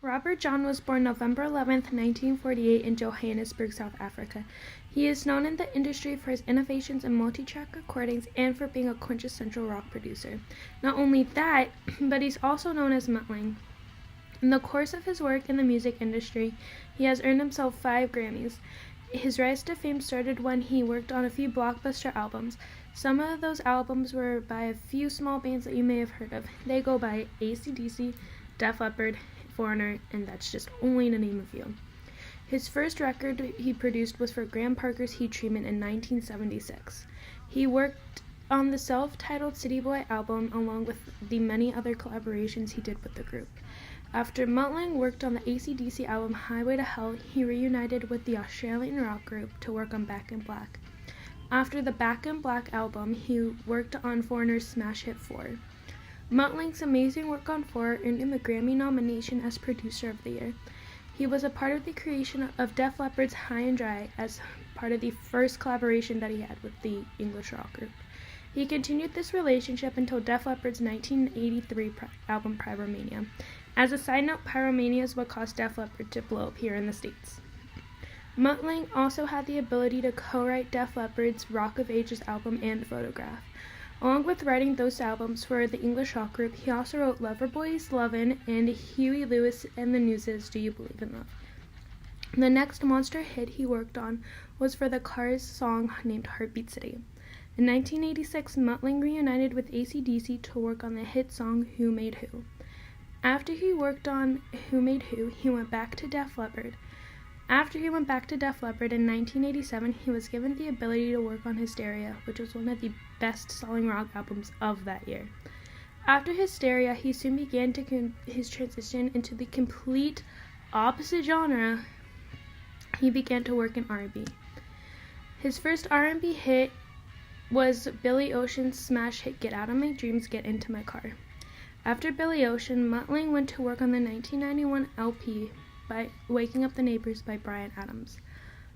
Robert John was born November 11, 1948 in Johannesburg, South Africa. He is known in the industry for his innovations in multi-track recordings and for being a quintessential rock producer. Not only that, but he's also known as Mutt Lange. In the course of his work in the music industry, he has earned himself 5 Grammys. His rise to fame started when he worked on a few blockbuster albums. Some of those albums were by a few small bands that you may have heard of. They go by AC/DC, Def Leppard, Foreigner, and that's just only to name a few. His first record he produced was for Graham Parker's Heat Treatment in 1976. He worked on the self-titled City Boy album along with the many other collaborations he did with the group. After Mutt Lange worked on the AC/DC album Highway to Hell, he reunited with the Australian rock group to work on Back in Black. After the Back in Black album, he worked on Foreigner's smash hit 4. Mutt Lange's amazing work on 4 earned him a Grammy nomination as Producer of the Year. He was a part of the creation of Def Leppard's High and Dry as part of the first collaboration that he had with the English rock group. He continued this relationship until Def Leppard's 1983 album Pyromania. As a side note, Pyromania is what caused Def Leppard to blow up here in the States. Mutt Lange also had the ability to co-write Def Leppard's Rock of Ages album and Photograph. Along with writing those albums for the English rock group, he also wrote Loverboys, Lovin', and Huey Lewis and the News's Do You Believe in Love? The next monster hit he worked on was for the Cars song named Heartbeat City. In 1986, Mutt Lange reunited with AC/DC to work on the hit song Who Made Who. After he worked on Who Made Who, he went back to Def Leppard. After he went back to Def Leppard in 1987, he was given the ability to work on Hysteria, which was one of the best-selling rock albums of that year. After Hysteria, he soon began his transition into the complete opposite genre. He began to work in R&B. His first R&B hit was Billy Ocean's smash hit Get Out of My Dreams, Get Into My Car. After Billy Ocean, Mutt Lange went to work on the 1991 LP by Waking Up the Neighbors by Bryan Adams.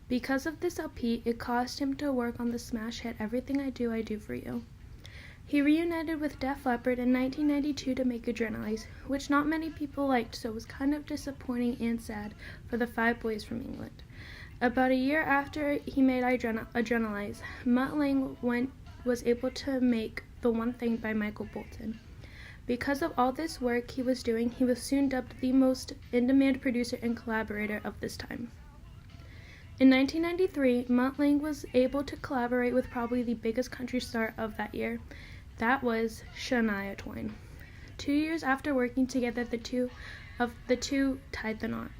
Because of this LP, it caused him to work on the smash hit Everything I Do For You. He reunited with Def Leppard in 1992 to make Adrenalize, which not many people liked, so it was kind of disappointing and sad for the 5 boys from England. About a year after he made Adrenalize, Mutt Lange was able to make The One Thing by Michael Bolton. Because of all this work he was doing, he was soon dubbed the most in-demand producer and collaborator of this time. In 1993, Mutt Lange was able to collaborate with probably the biggest country star of that year. That was Shania Twain. 2 years after working together, the two tied the knot.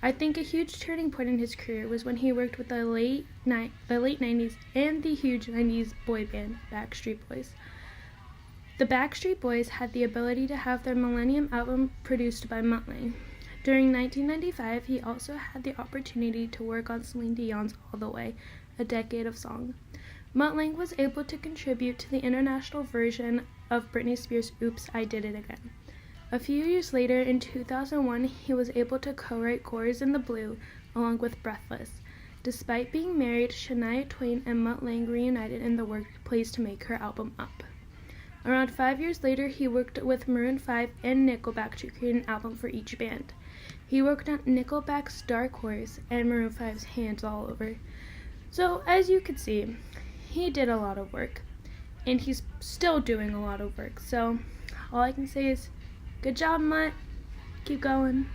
I think a huge turning point in his career was when he worked with the late 90s and the huge 90s boy band Backstreet Boys. The Backstreet Boys had the ability to have their Millennium album produced by Mutt Lange. During 1995, he also had the opportunity to work on Celine Dion's All the Way, a decade of song. Mutt Lange was able to contribute to the international version of Britney Spears' Oops, I Did It Again. A few years later, in 2001, he was able to co-write Chorus in the Blue along with Breathless. Despite being married, Shania Twain and Mutt Lange reunited in the workplace to make her album Up. Around 5 years later, he worked with Maroon 5 and Nickelback to create an album for each band. He worked on Nickelback's Dark Horse and Maroon 5's Hands All Over. So, as you can see, he did a lot of work, and he's still doing a lot of work. So, all I can say is, good job, Mutt. Keep going.